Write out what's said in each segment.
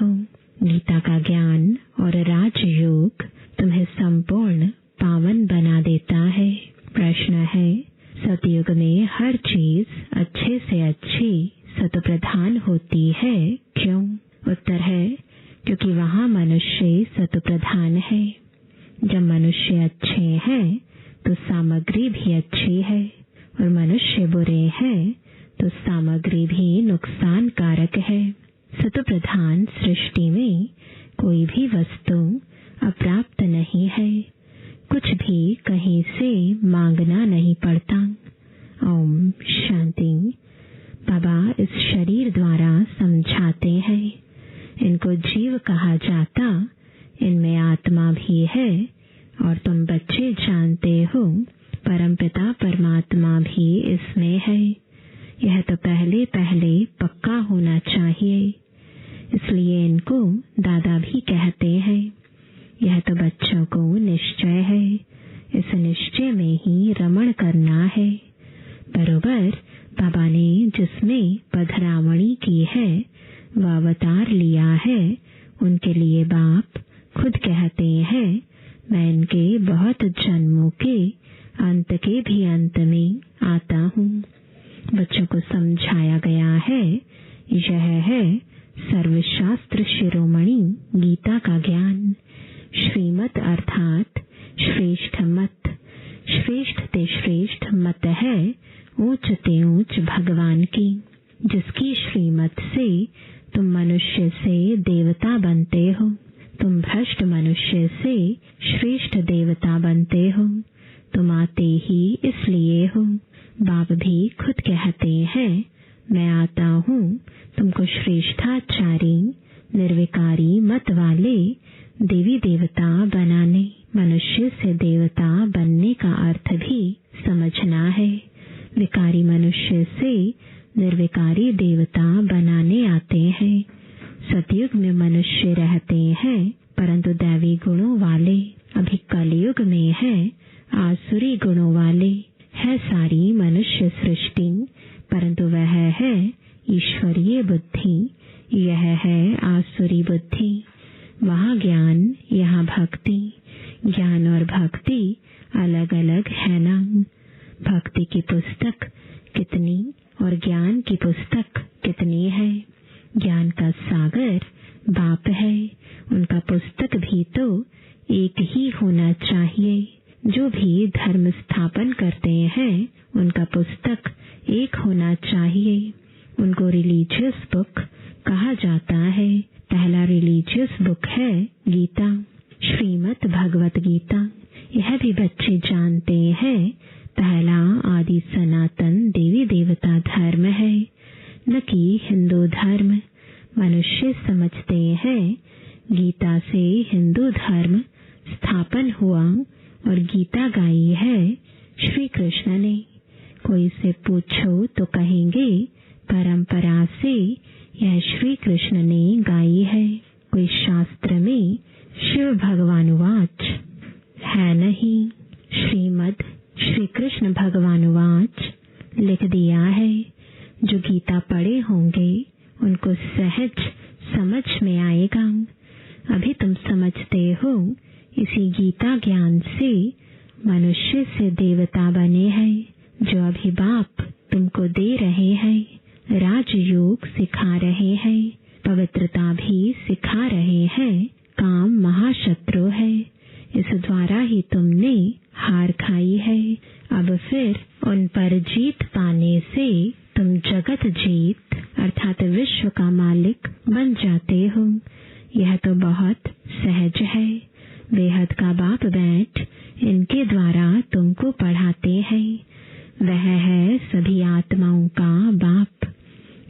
हो। गीता का ज्ञान और राजयोग तुम्हें संपूर्ण पावन बना देता है। प्रश्न है, सतयुग में हर चीज अच्छे से अच्छी सतप्रधान होती है, क्यों? उत्तर है, क्योंकि वहाँ मनुष्य सतप्रधान है। जब मनुष्य अच्छे हैं तो सामग्री भी अच्छी है, और मनुष्य बुरे हैं तो सामग्री भी नुकसान कारक है। सतप्रधान सृष्टि में कोई भी वस्तु अप्राप्त नहीं है, कुछ भी कहीं से मांगना नहीं पड़ता। ओम शांति। बाबा इस शरीर द्वारा समझाते हैं, इनको जीव कहा जाता, इनमें आत्मा भी है, और तुम बच्चे जानते हो परमपिता परमात्मा भी इसमें है। यह तो पहले पहले पक्का होना चाहिए, इसलिए इनको दादा भी कहते हैं। यह तो बच्चों को निश्चय है, इस निश्चय में ही रमण करना है। बरोबर बाबा ने जिसमें पधरावणी की है वह अवतार लिया है, उनके लिए बाप खुद कहते हैं, मैं इनके बहुत जन्मों के अंत के भी अंत में आता हूँ। बच्चों को समझाया गया है, यह है सर्वशास्त्र शिरोमणि गीता का ज्ञान। श्रीमत अर्थात श्रेष्ठ मत, श्रेष्ठ ते श्रेष्ठ मत है ऊंच ते ऊंच भगवान की, जिसकी श्रीमत से तुम मनुष्य से देवता बनते हो। तुम भ्रष्ट मनुष्य से श्रेष्ठ देवता बनते हो। तुम आते ही इसलिए हो। बाप भी खुद कहते हैं, मैं आता हूँ तुमको श्रेष्ठाचारी निर्विकारी मत वाले देवी देवता बनाने। मनुष्य से देवता बनने का अर्थ भी समझना है। विकारी मनुष्य से निर्विकारी देवता बनाने आते हैं। सतयुग में मनुष्य रहते हैं परंतु दैवी गुणों वाले। अभी कलयुग में है आसुरी गुणों वाले। है सारी मनुष्य सृष्टि परंतु वह है ईश्वरीय बुद्धि, यह है आसुरी बुद्धि। वहाँ ज्ञान, यहाँ भक्ति। ज्ञान और भक्ति अलग अलग है ना। भक्ति की पुस्तक कितनी और ज्ञान की पुस्तक कितनी है। ज्ञान का सागर बाप है, उनका पुस्तक भी तो एक ही होना चाहिए। जो भी धर्म स्थापन करते हैं उनका पुस्तक एक होना चाहिए। उनको रिलीजियस बुक कहा जाता है। पहला रिलीजियस बुक है गीता, श्रीमद् भगवत गीता। यह भी बच्चे जानते हैं पहला आदि सनातन देवी देवता धर्म है, न कि हिंदू धर्म। मनुष्य समझते हैं गीता से हिंदू धर्म स्थापन हुआ और गीता गाई है श्री कृष्ण ने। कोई से पूछो तो कहेंगे परंपरा से यह श्री कृष्ण ने गाई है। कोई शास्त्र में शिव भगवानुवाच है नहीं, श्रीमद् श्री कृष्ण भगवानुवाच लिख दिया है। जो गीता पढ़े होंगे उनको सहज समझ में आएगा। अभी तुम समझते हो इसी गीता ज्ञान से मनुष्य से देवता बने हैं। जो अभी बाप तुमको दे रहे हैं, राजयोग सिखा रहे हैं, पवित्रता भी सिखा रहे हैं। काम महाशत्रु है, इस द्वारा ही तुमने हार खाई है। अब फिर उन पर जीत पाने से तुम जगत जीत अर्थात विश्व का मालिक बन जाते हो। यह तो बहुत सहज है। बेहद का बाप बैठ इनके द्वारा तुमको पढ़ाते हैं। वह है सभी आत्माओं का बाप।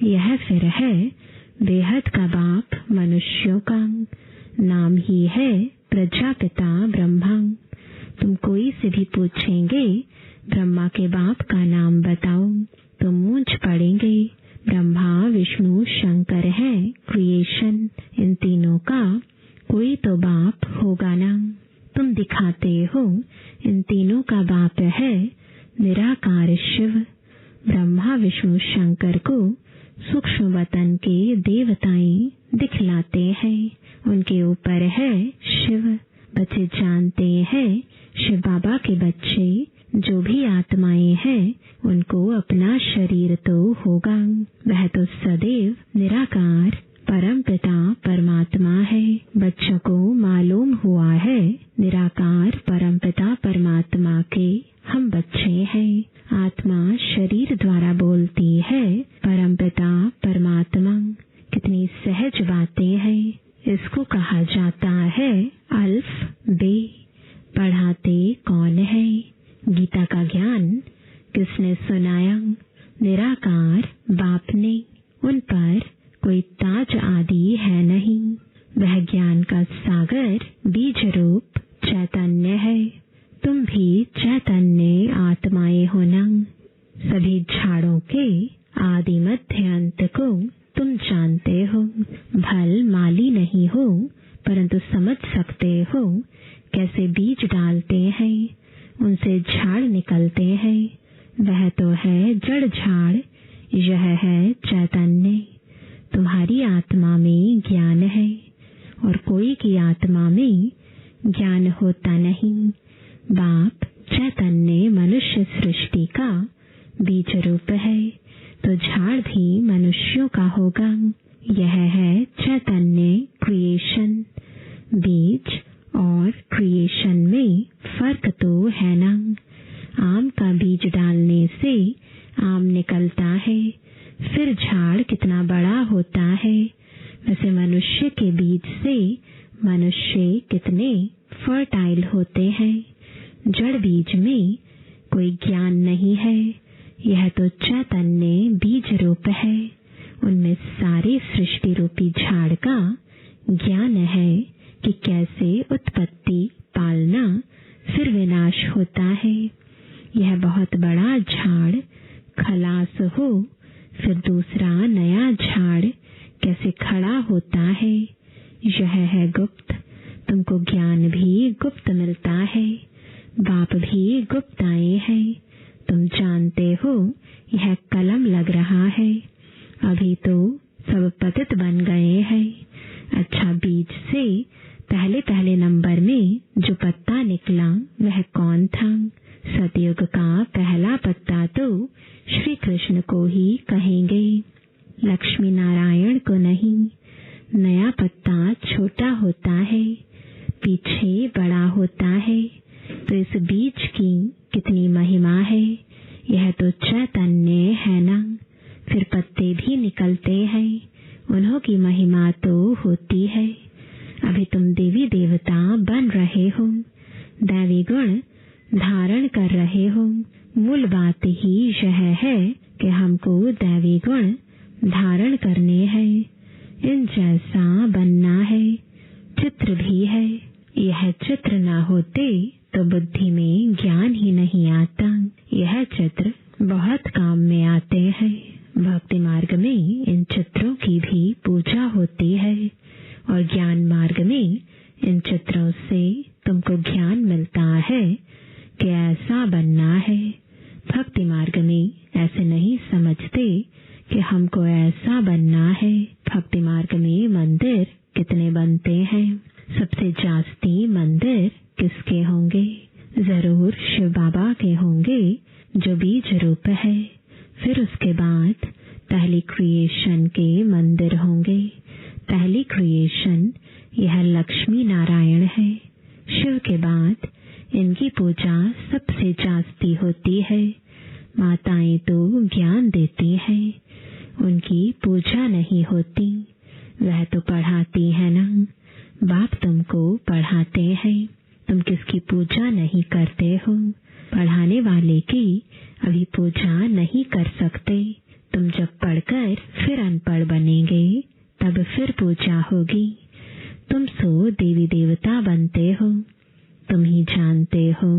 यह फिर है बेहद का बाप मनुष्यों का। नाम ही है प्रजापिता ब्रह्मा। तुम कोई से भी पूछेंगे ब्रह्मा के बाप का नाम बताओ तो मूंछ पड़ेंगे। ब्रह्मा विष्णु शंकर है क्रिएशन। इन तीनों का कोई तो बाप होगा ना। तुम दिखाते हो इन तीनों का बाप है निराकार शिव। ब्रह्मा विष्णु शंकर को सूक्ष्म वतन के देवताएं दिखलाते हैं, उनके ऊपर है शिव। बच्चे जानते हैं शिव बाबा के बच्चे जो भी आत्माएं हैं उनको अपना शरीर तो होगा। वह तो सदैव निराकार परम पिता परमात्मा है। बच्चों को मालूम हुआ है निराकार परम पिता परमात्मा के हम बच्चे हैं। आत्मा शरीर द्वारा बोलती है परम पिता परमात्मा। कितनी सहज बातें हैं। इसको कहा जाता है अल्फ बे। पढ़ाते कौन है? गीता का ज्ञान किसने सुनाया? निराकार बाप ने। उन पर कोई ताज आदि है नहीं। वह ज्ञान का सागर बीज रूप चैतन्य है। तुम भी चैतन्य आत्माएं हो ना। सभी झाड़ों के आदि मध्य अंत को तुम जानते हो। भल माली नहीं हो परंतु समझ सकते हो कैसे बीज डालते हैं उनसे झाड़ निकलते हैं। वह तो है जड़ झाड़, यह है चैतन्य। तुम्हारी आत्मा में ज्ञान है और कोई की आत्मा में ज्ञान होता नहीं। बाप चैतन्य मनुष्य सृष्टि का बीज रूप है तो झाड़ भी मनुष्यों का होगा। यह है चैतन्य क्रिएशन। बीज और क्रिएशन में फर्क तो है ना। आम का बीज डालने से आम निकलता है, फिर झाड़ कितना बड़ा होता है। वैसे मनुष्य के बीज से मनुष्य कितने फर्टाइल होते हैं। जड़ बीज में कोई ज्ञान नहीं है। यह तो चैतन्य बीज रूप है। उनमें सारे सृष्टि रूपी झाड़ का ज्ञान है कि कैसे उत्पत्ति, पालना, फिर विनाश होता है। यह बहुत बड़ा झाड़ खलास हो, फिर दूसरा नया झाड़ कैसे खड़ा होता है। यह है गुप्त। तुमको ज्ञान भी गुप्त मिलता है। बाप भी गुप्त आए हैं। तुम जानते हो यह कलम लग रहा है। अभी तो सब पतित बन गए हैं। अच्छा, बीज से पहले पहले नंबर में जो पत्ता निकला वह कौन था? सतयुग का पहला पत्ता तो श्री कृष्ण को ही कहेंगे, लक्ष्मी नारायण को नहीं। नया पत्ता छोटा होता है, पीछे बड़ा होता है। तो इस बीज की कितनी महिमा है। यह तो चैतन्य है ना। फिर पत्ते भी निकलते हैं, उन्हों की महिमा तो होती है। अभी तुम देवी देवता बन रहे हो, दैवी गुण धारण कर रहे हो। मूल बात ही यह है कि हमको दैवी गुण धारण करने हैं। इन जैसा बनना है। चित्र भी है। यह चित्र न होते तो बुद्धि में ज्ञान ही नहीं आता। यह चित्र बहुत काम में आते हैं। भक्ति मार्ग में इन चित्रों की भी पूजा होती है और ज्ञान मार्ग में इन चित्रों से तुमको ज्ञान मिलता है कि ऐसा बनना है। भक्ति मार्ग में ऐसे नहीं समझते कि हमको ऐसा बनना है। भक्ति मार्ग में मंदिर कितने बनते हैं। सबसे जास्ती मंदिर किसके होंगे? जरूर शिव बाबा के होंगे जो बीज रूप है। फिर उसके बाद पहली क्रिएशन के मंदिर होंगे। पहली क्रिएशन यह लक्ष्मी नारायण है। शिव के बाद इनकी पूजा सबसे जास्ती होती है। माताएं तो ज्ञान देती हैं, उनकी पूजा नहीं होती। वह तो पढ़ाती है ना। बाप तुमको पढ़ाते हैं, तुम किसकी पूजा नहीं करते हो। पढ़ाने वाले की अभी पूजा नहीं कर सकते। तुम जब पढ़कर फिर अनपढ़ बनेंगे तब फिर पूजा होगी। तुम सो देवी देवता बनते हो। तुम ही जानते हो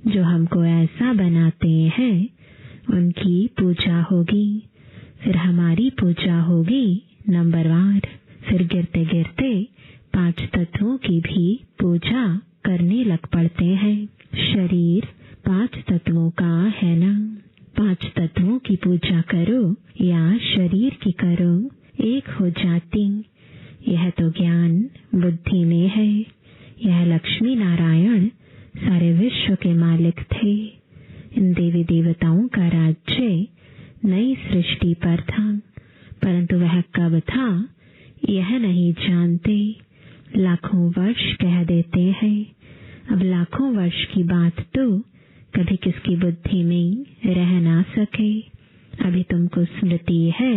जो हमको ऐसा बनाते हैं उनकी पूजा होगी। फिर हमारी पूजा होगी नंबरवार। फिर गिरते गिरते 5 तत्वों की भी पूजा करने लग पड़ते हैं। शरीर 5 तत्वों का है ना। 5 तत्वों की पूजा करो या शरीर की करो, एक हो जाती। यह तो ज्ञान बुद्धि में है। यह लक्ष्मी नारायण सारे विश्व के मालिक थे। इन देवी देवताओं का राज्य नई सृष्टि पर था, परंतु वह कब था यह नहीं जानते। लाखों वर्ष कह देते हैं। अब लाखों वर्ष की बात तो कभी किसकी बुद्धि में रह ना सके। अभी तुमको स्मृति है,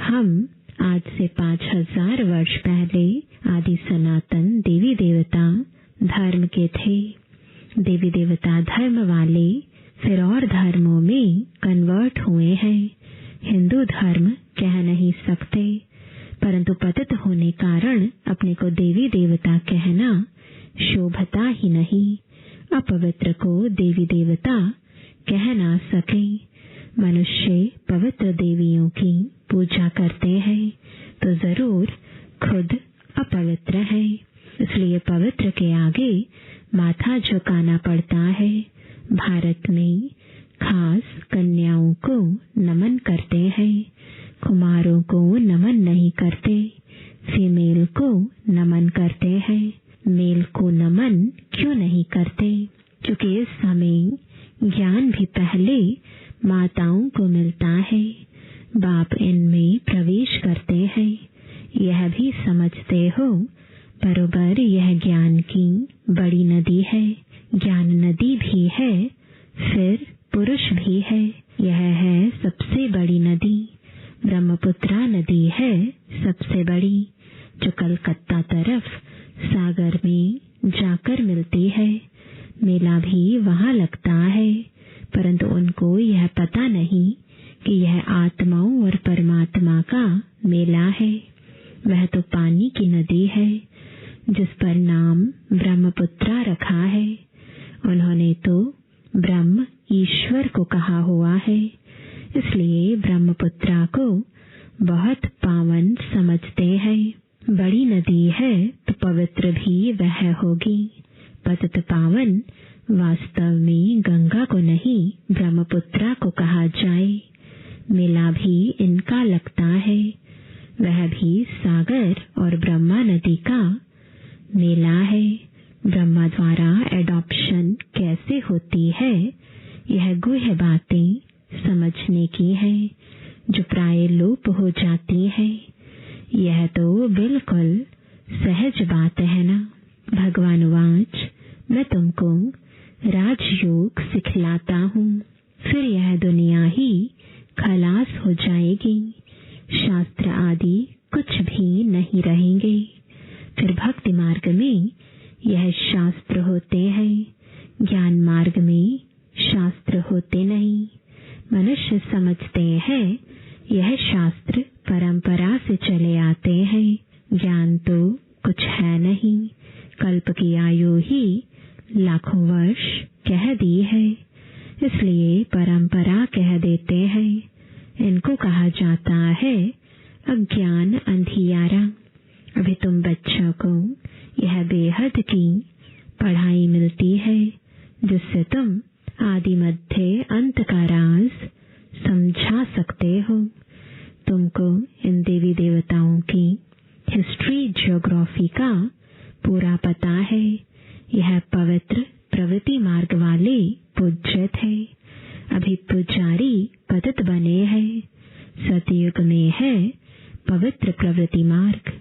हम आज से 5000 वर्ष पहले आदि सनातन देवी देवता धर्म के थे। देवी देवता धर्म वाले फिर और धर्मों में कन्वर्ट हुए हैं। हिंदू धर्म कह नहीं सकते, परंतु पतित होने कारण अपने को देवी देवता कहना शोभता ही नहीं। अपवित्र को देवी देवता कह ना सके। मनुष्य पवित्र देवियों की पूजा करते हैं तो जरूर खुद अपवित्र है, इसलिए पवित्र के आगे माथा झुकाना पड़ता है। भारत में खास कन्याओं को नमन करते हैं, कुमारों को नमन नहीं करते। फीमेल को नमन करते हैं, मेल को नमन क्यों नहीं करते? क्योंकि इस समय ज्ञान भी पहले माताओं को मिलता है, बाप इनमें प्रवेश करते हैं। यह भी समझते हो बरोबर यह ज्ञान की बड़ी नदी है। ज्ञान नदी भी है, फिर पुरुष भी है। यह है सबसे बड़ी नदी। ब्रह्मपुत्रा नदी है सबसे बड़ी, जो कलकत्ता तरफ सागर में जाकर मिलती है। मेला भी वहां लगता है, परंतु उनको यह पता नहीं कि यह आत्माओं और परमात्मा का मेला है। वह तो पानी की नदी है, जिस पर नाम ब्रह्मपुत्रा रखा है। उन्होंने तो ब्रह्म ईश्वर को कहा हुआ है, इसलिए ब्रह्मपुत्रा को बहुत पावन समझते हैं। बड़ी नदी है तो पवित्र भी वह होगी। पतित पावन वास्तव में गंगा को नहीं ब्रह्मपुत्रा को कहा जाए। मेला भी इनका लगता है, वह भी सागर और ब्रह्मा नदी का मेला है। ब्रह्मा द्वारा एडॉप्शन कैसे होती है, यह गुह्य बातें समझने की है, जो प्राय लोप हो जाती है। यह तो बिल्कुल सहज बात है ना। भगवान वाच, मैं तुमको राजयोग सिखलाता हूँ, फिर यह दुनिया ही खलास हो जाएगी। शास्त्र आदि कुछ भी नहीं रहेंगे। फिर भक्ति मार्ग में यह शास्त्र होते हैं, ज्ञान मार्ग में शास्त्र होते नहीं। मनुष्य समझते हैं यह शास्त्र परंपरा से चले आते हैं, ज्ञान तो कुछ है नहीं। कल्प की आयु ही लाखों वर्ष कह दी है, इसलिए परंपरा कह देते हैं। इनको कहा जाता है अज्ञान अंधियारा। अभी तुम बच्चों को यह बेहद की पढ़ाई मिलती है, जिससे तुम आदि मध्य अंत का राज समझा सकते हो। तुमको इन देवी देवताओं की हिस्ट्री ज्योग्राफी का पूरा पता है। यह पवित्र प्रवृत्ति मार्ग वाले पूज्य थे। अभी पुजारी पतित बने हैं। सतयुग में है पवित्र प्रवृत्ति मार्ग,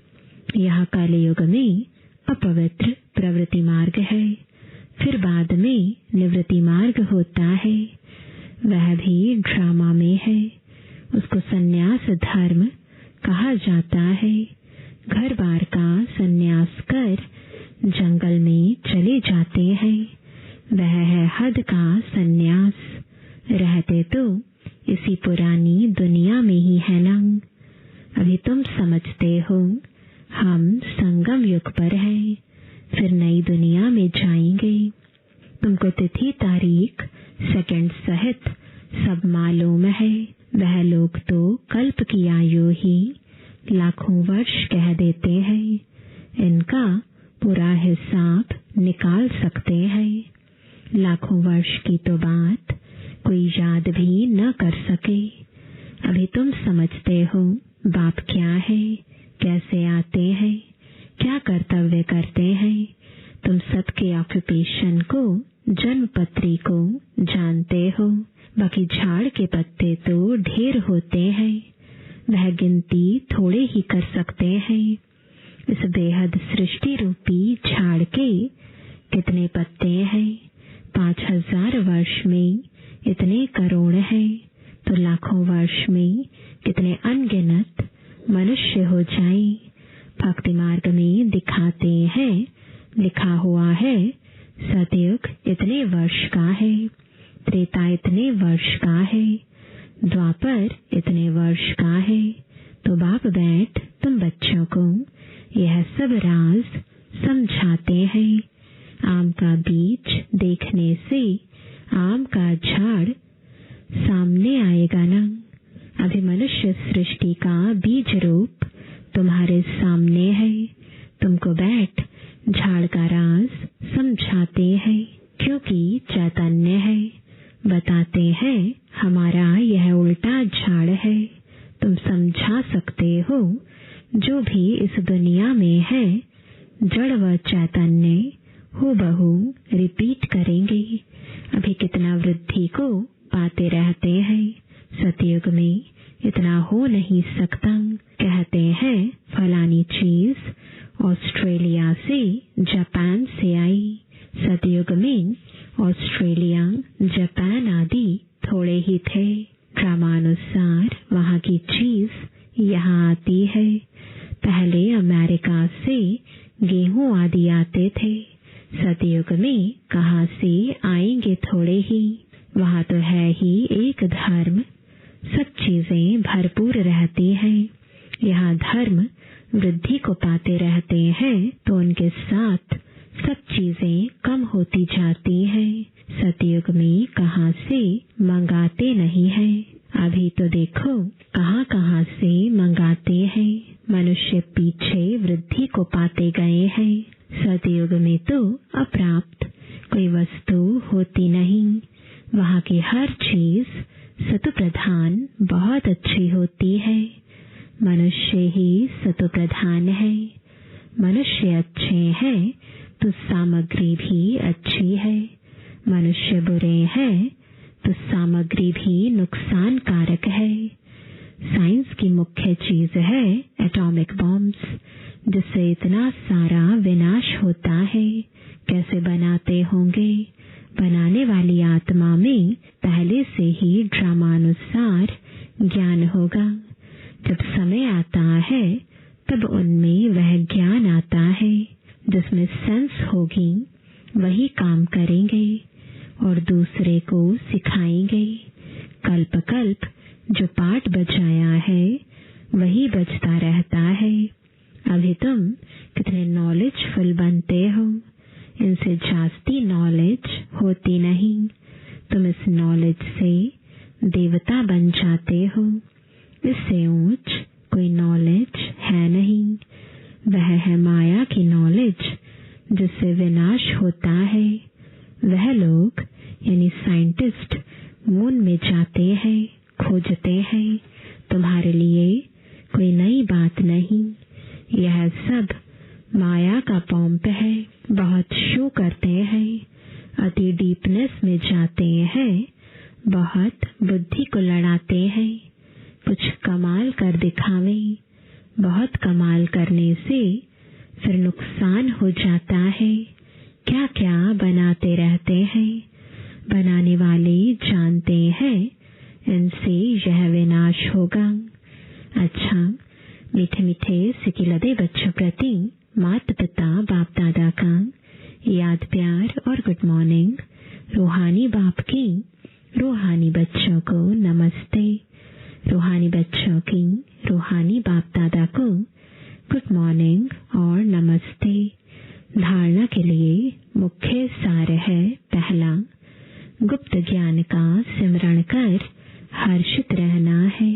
यहाँ कलयुग में अपवित्र प्रवृत्ति मार्ग है। फिर बाद में निवृत्ति मार्ग होता है, वह भी ड्रामा में है। उसको संन्यास धर्म कहा जाता है। घर बार का संन्यास कर जंगल में चले जाते हैं, वह है हद का संन्यास। रहते तो इसी पुरानी दुनिया में ही है ना। अभी तुम समझते हो हम संगम युग पर हैं, फिर नई दुनिया में जाएंगे। तुमको तिथि तारीख सेकंड सहित सब मालूम है। वह लोग तो कल्प की आयु ही लाखों वर्ष कह देते हैं। इनका पूरा हिसाब निकाल सकते हैं। लाखों वर्ष की तो बात कोई याद भी न कर सके। अभी तुम समझते हो बाप क्या है, कैसे आते हैं, क्या कर्तव्य करते हैं। तुम सबके ऑक्यूपेशन को, जन्म पत्री को जानते हो। बाकी झाड़ के पत्ते तो ढेर होते हैं, वह गिनती थोड़े ही कर सकते हैं। इस बेहद सृष्टि रूपी झाड़ के कितने पत्ते हैं। 5000 वर्ष में इतने करोड़ हैं, तो लाखों वर्ष में कितने अनगिनत मनुष्य हो जाएं। भक्ति मार्ग में दिखाते हैं, लिखा हुआ है सतयुग इतने वर्ष का है, त्रेता इतने वर्ष का है, द्वापर इतने वर्ष का है। तो बाप बैठ तुम बच्चों को यह सब राज समझाते हैं। आम का बीज देखने से आम का झाड़ सामने आएगा ना। अभी मनुष्य सृष्टि का बीज रूप तुम्हारे सामने है। तुमको बैठ झाड़ का राज समझाते हैं, क्योंकि चैतन्य है। बताते हैं हमारा यह उल्टा झाड़ है। तुम समझा सकते हो जो भी इस दुनिया में है, जड़ व चैतन्य हूबहू रिपीट करेंगे। अभी कितना वृद्धि को पाते रहते हैं। सतयुग में इतना हो नहीं सकता। कहते हैं फलानी चीज ऑस्ट्रेलिया से, जापान से आई। सतयुग में ऑस्ट्रेलिया, जापान आदि थोड़े ही थे। क्रमानुसार वहाँ की चीज यहाँ आती है। पहले अमेरिका से गेहूं आदि आते थे। सतयुग में कहाँ से आएंगे थोड़े ही। वहाँ तो है ही एक धर्म, सब चीजें भरपूर रहती हैं। यहाँ धर्म वृद्धि को पाते रहते हैं, तो उनके साथ सब चीजें कम होती जाती हैं। सतयुग में कहाँ से मंगाते नहीं हैं। अभी तो देखो कहाँ कहाँ से मंगाते हैं। मनुष्य पीछे वृद्धि को पाते गए हैं। सतयुग में तो अप्राप्त कोई वस्तु होती नहीं। वहाँ की हर चीज सतु प्रधान बहुत अच्छी होती है। मनुष्य ही सतु प्रधान है। मनुष्य अच्छे हैं तो सामग्री भी अच्छी है। मनुष्य बुरे हैं तो सामग्री भी नुकसानकारक है। साइंस की मुख्य चीज है एटॉमिक बॉम्ब्स, जिससे इतना सारा विनाश होता है। कैसे बनाते होंगे। बनाने वाली आत्मा में पहले से ही ड्रामानुसार ज्ञान होगा। जब समय आता है तब उनमें वह ज्ञान आता है। जिसमें सेंस होगी वही काम करेंगे और दूसरे को सिखाएंगे। कल्प कल्प जो पाठ बजाया है वही बजता रहता है। अभी तुम कितने नॉलेजफुल बनते हो। इनसे जास्ती नॉलेज होती नहीं। तुम इस नॉलेज से देवता बन जाते हो। इससे ऊंच कोई नॉलेज है नहीं। वह है माया की नॉलेज, जिससे विनाश होता है। वह लोग यानी साइंटिस्ट मून में जाते हैं, खोजते हैं। तुम्हारे लिए कोई नई बात नहीं। यह सब माया का पंप है। बहुत शो करते हैं, अति डीपनेस में जाते हैं, बहुत बुद्धि को लड़ाते हैं। कुछ कमाल कर दिखावे। बहुत कमाल करने से फिर नुकसान हो जाता है। क्या क्या बनाते रहते हैं। बनाने वाले जानते हैं इनसे यह विनाश होगा। अच्छा, मीठे मीठे सिकिलदे बच्चों प्रति माता पिता बाप दादा का याद प्यार और गुड मॉर्निंग। रूहानी बाप की रूहानी बच्चों को नमस्ते। रूहानी बच्चों की रूहानी बाप दादा को गुड मॉर्निंग और नमस्ते। धारणा के लिए मुख्य सार है। पहला, गुप्त ज्ञान का सिमरण कर हर्षित रहना है।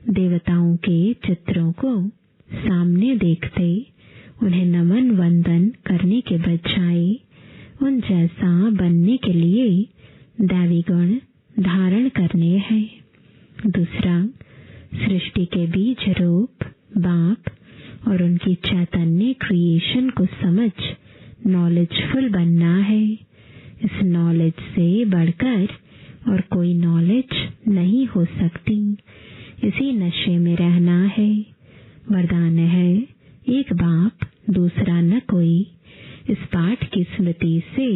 देवताओं के चित्रों को सामने देखते उन्हें नमन वंदन करने के बजाय उन जैसा बनने के लिए दैवी गुण धारण करने हैं। दूसरा, सृष्टि के बीज रूप बाप और उनकी चैतन्य क्रिएशन को समझ नॉलेजफुल बनना है। इस नॉलेज से बढ़कर और कोई नॉलेज नहीं हो सकती। इसी नशे में रहना है। वरदान है, एक बाप दूसरा न कोई। इस पाठ की स्मृति से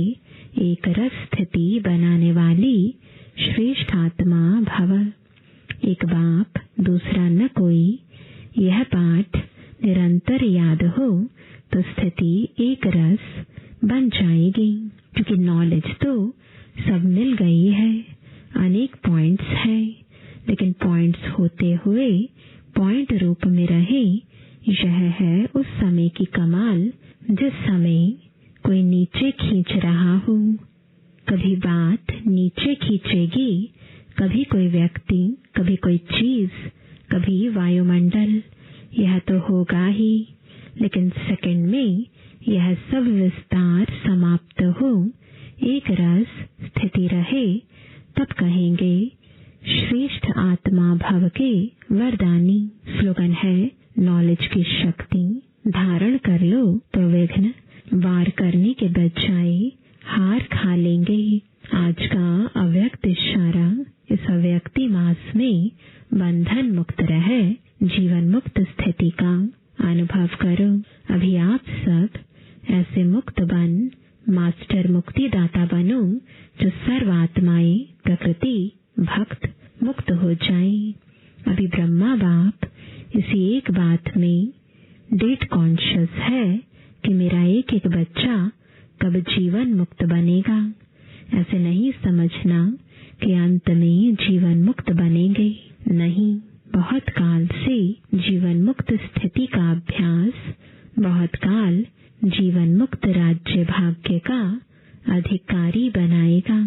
एक रस स्थिति बनाने वाली श्रेष्ठ आत्मा भव। एक बाप दूसरा न कोई। यह पाठ निरंतर याद हो तो स्थिति एक रस बन जाएगी। क्योंकि नॉलेज तो सब मिल गई है। अनेक पॉइंट्स हैं, लेकिन पॉइंट्स होते हुए पॉइंट रूप में रहे, यह है उस समय की कमाल जिस समय कोई नीचे खींच रहा हो। कभी बात नीचे खींचेगी, कभी कोई व्यक्ति, कभी कोई चीज, कभी वायुमंडल। यह तो होगा ही, लेकिन सेकंड में यह सब विस्तार समाप्त हो, एक रस स्थिति रहे, तब कहेंगे श्रेष्ठ आत्मा भव के वरदानी। स्लोगन है, नॉलेज की शक्ति धारण कर लो तो विघ्न वार करने के बजाय हार खा लेंगे। आज का अव्यक्त इशारा, इस अव्यक्ति मास में बंधन मुक्त रहे जीवन मुक्त स्थिति का अनुभव करो। अभी आप सब ऐसे मुक्त बन मास्टर मुक्ति दाता बनो जो सर्व आत्माएं प्रकृति भक्त मुक्त हो जाएं। अभी ब्रह्मा बाप इसी एक बात में डेट कॉन्शियस है कि मेरा एक एक बच्चा कब जीवन मुक्त बनेगा। ऐसे नहीं समझना कि अंत में जीवन मुक्त बनेंगे, नहीं। बहुत काल से जीवन मुक्त स्थिति का अभ्यास बहुत काल जीवन मुक्त राज्य भाग्य का अधिकारी बनाएगा।